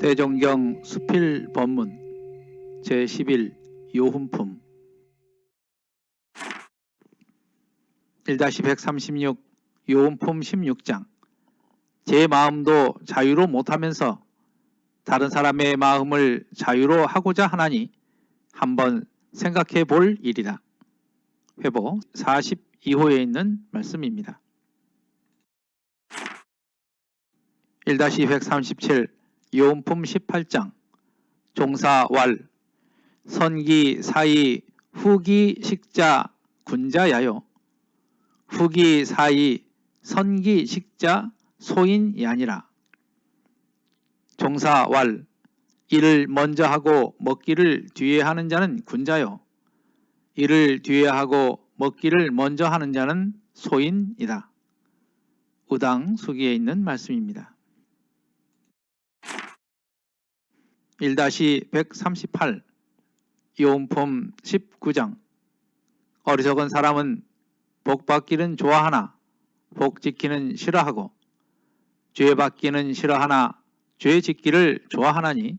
대종경 수필법문 제11 요훈품 1-136 요훈품 16장 제 마음도 자유로 못하면서 다른 사람의 마음을 자유로 하고자 하나니 한번 생각해 볼 일이다. 회보 42호에 있는 말씀입니다. 1-137 요훈품 18장 종사왈 선기 사이 후기 식자 군자야요 후기 사이 선기 식자 소인이 아니라 종사왈 일을 먼저 하고 먹기를 뒤에 하는 자는 군자요 일을 뒤에 하고 먹기를 먼저 하는 자는 소인이다. 우당 수기에 있는 말씀입니다. 1-138 요훈품 19장 어리석은 사람은 복 받기는 좋아하나 복 지키는 싫어하고 죄 받기는 싫어하나 죄 짓기를 좋아하나니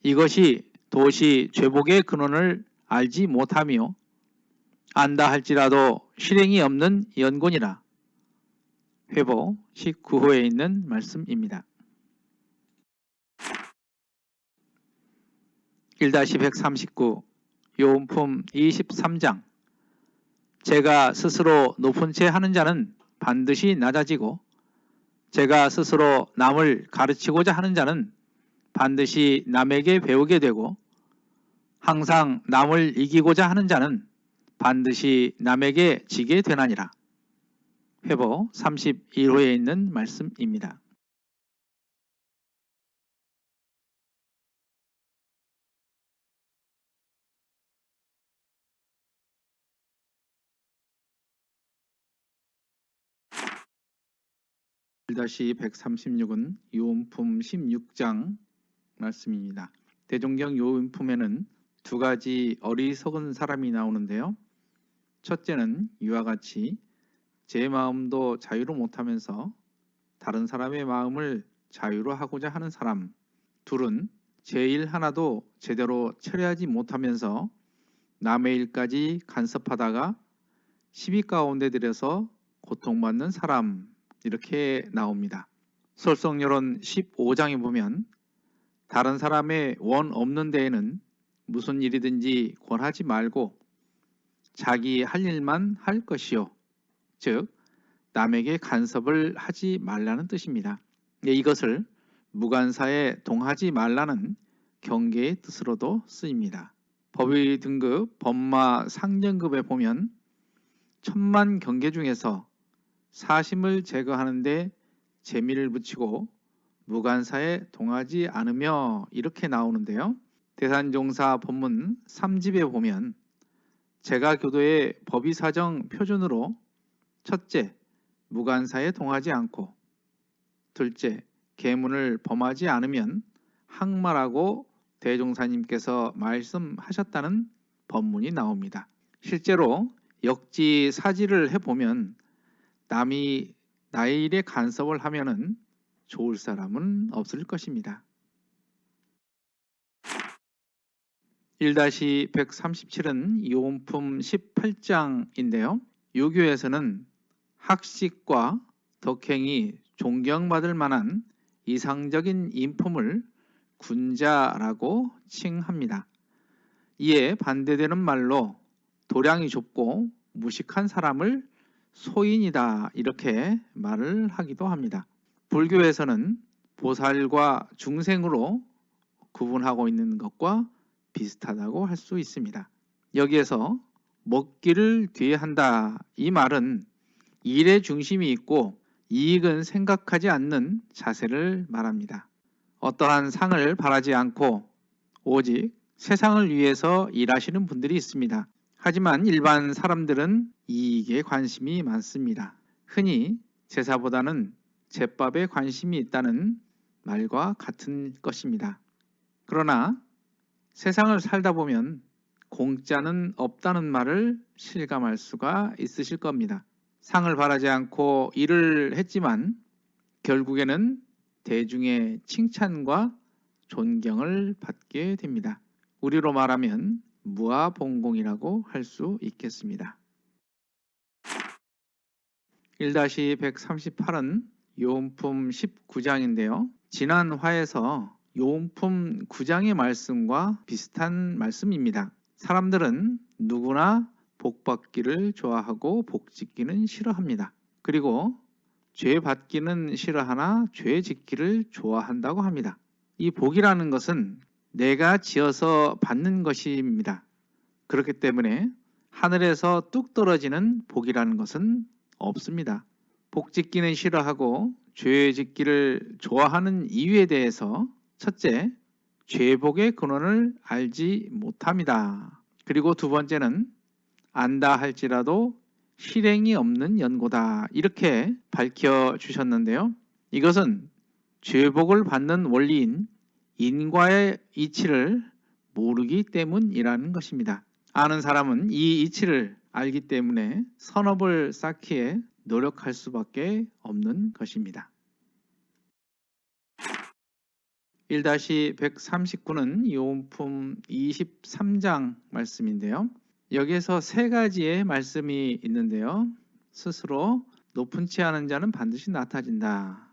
이것이 도시 죄복의 근원을 알지 못하며 안다 할지라도 실행이 없는 연곤이라. 회보 19호에 있는 말씀입니다. 1-139 요훈품 23장 제가 스스로 높은 채 하는 자는 반드시 낮아지고 제가 스스로 남을 가르치고자 하는 자는 반드시 남에게 배우게 되고 항상 남을 이기고자 하는 자는 반드시 남에게 지게 되나니라. 회보 31호에 있는 말씀입니다. 1-136은 요훈품 16장 말씀입니다. 대종경 요훈품에는 두 가지 어리석은 사람이 나오는데요. 첫째는 이와 같이 제 마음도 자유로 못하면서 다른 사람의 마음을 자유로 하고자 하는 사람. 둘은 제 일 하나도 제대로 처리하지 못하면서 남의 일까지 간섭하다가 시비 가운데 들여서 고통받는 사람. 이렇게 나옵니다. 솔성요론 15장에 보면 다른 사람의 원 없는 데에는 무슨 일이든지 권하지 말고 자기 할 일만 할 것이요. 즉 남에게 간섭을 하지 말라는 뜻입니다. 이것을 무간사에 동하지 말라는 경계의 뜻으로도 쓰입니다. 법의 등급 법마 상정급에 보면 천만 경계 중에서 사심을 제거하는데 재미를 붙이고 무간사에 동하지 않으며 이렇게 나오는데요. 대산종사 법문 3집에 보면 제가 교도의 법의사정 표준으로 첫째, 무간사에 동하지 않고 둘째, 계문을 범하지 않으면 항마라고 대종사님께서 말씀하셨다는 법문이 나옵니다. 실제로 역지사지를 해보면 남이 나의 일에 간섭을 하면은 좋을 사람은 없을 것입니다. 1-137은 요훈품 18장인데요. 유교에서는 학식과 덕행이 존경받을 만한 이상적인 인품을 군자라고 칭합니다. 이에 반대되는 말로 도량이 좁고 무식한 사람을 소인이다 이렇게 말을 하기도 합니다. 불교에서는 보살과 중생으로 구분하고 있는 것과 비슷하다고 할 수 있습니다. 여기에서 먹기를 뒤에 한다 이 말은 일에 중심이 있고 이익은 생각하지 않는 자세를 말합니다. 어떠한 상을 바라지 않고 오직 세상을 위해서 일하시는 분들이 있습니다. 하지만 일반 사람들은 이익에 관심이 많습니다. 흔히 제사보다는 제밥에 관심이 있다는 말과 같은 것입니다. 그러나 세상을 살다 보면 공짜는 없다는 말을 실감할 수가 있으실 겁니다. 상을 바라지 않고 일을 했지만 결국에는 대중의 칭찬과 존경을 받게 됩니다. 우리로 말하면 무아봉공이라고 할 수 있겠습니다. 1-138은 요음품 19장인데요. 지난 화에서 요음품 9장의 말씀과 비슷한 말씀입니다. 사람들은 누구나 복 받기를 좋아하고 복 짓기는 싫어합니다. 그리고 죄 받기는 싫어하나 죄 짓기를 좋아한다고 합니다. 이 복이라는 것은 내가 지어서 받는 것입니다. 그렇기 때문에 하늘에서 뚝 떨어지는 복이라는 것은 없습니다. 복 짓기는 싫어하고 죄 짓기를 좋아하는 이유에 대해서 첫째, 죄복의 근원을 알지 못합니다. 그리고 두 번째는 안다 할지라도 실행이 없는 연고다, 이렇게 밝혀주셨는데요. 이것은 죄복을 받는 원리인 인과의 이치를 모르기 때문이라는 것입니다. 아는 사람은 이 이치를 알기 때문에 선업을 쌓기에 노력할 수밖에 없는 것입니다. 1-139는 요음품 23장 말씀인데요. 여기에서 세 가지의 말씀이 있는데요. 스스로 높은 치 않은 자는 반드시 낮아진다.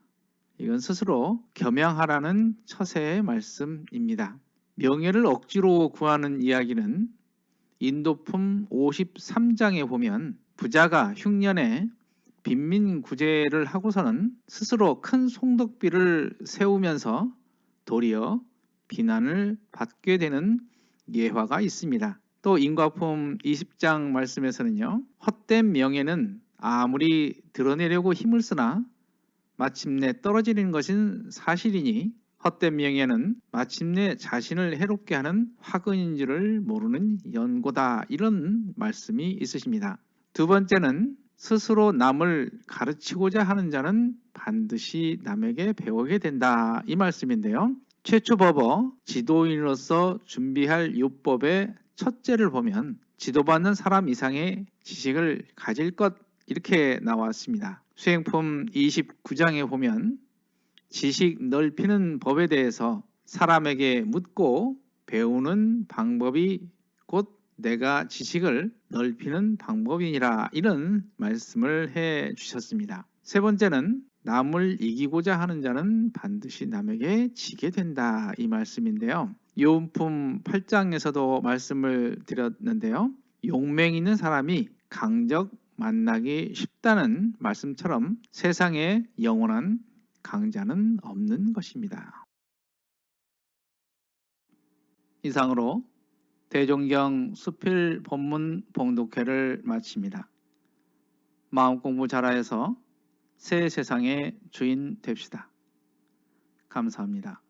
이건 스스로 겸양하라는 처세의 말씀입니다. 명예를 억지로 구하는 이야기는 인도품 53장에 보면 부자가 흉년에 빈민구제를 하고서는 스스로 큰 송덕비를 세우면서 도리어 비난을 받게 되는 예화가 있습니다. 또 인과품 20장 말씀에서는요, 헛된 명예는 아무리 드러내려고 힘을 쓰나 마침내 떨어지는 것은 사실이니 헛된 명예는 마침내 자신을 해롭게 하는 화근인 줄을 모르는 연고다, 이런 말씀이 있으십니다. 두 번째는 스스로 남을 가르치고자 하는 자는 반드시 남에게 배우게 된다, 이 말씀인데요. 최초 법어 지도인으로서 준비할 율법의 첫째를 보면 지도받는 사람 이상의 지식을 가질 것, 이렇게 나왔습니다. 수행품 29장에 보면 지식 넓히는 법에 대해서 사람에게 묻고 배우는 방법이 곧 내가 지식을 넓히는 방법이니라, 이런 말씀을 해 주셨습니다. 세 번째는 남을 이기고자 하는 자는 반드시 남에게 지게 된다, 이 말씀인데요. 요음품 8장에서도 말씀을 드렸는데요. 용맹 있는 사람이 강적 만나기 쉽다는 말씀처럼 세상에 영원한 강자는 없는 것입니다. 이상으로 대종경 수필 본문 봉독회를 마칩니다. 마음공부 잘하여서 새 세상의 주인 됩시다. 감사합니다.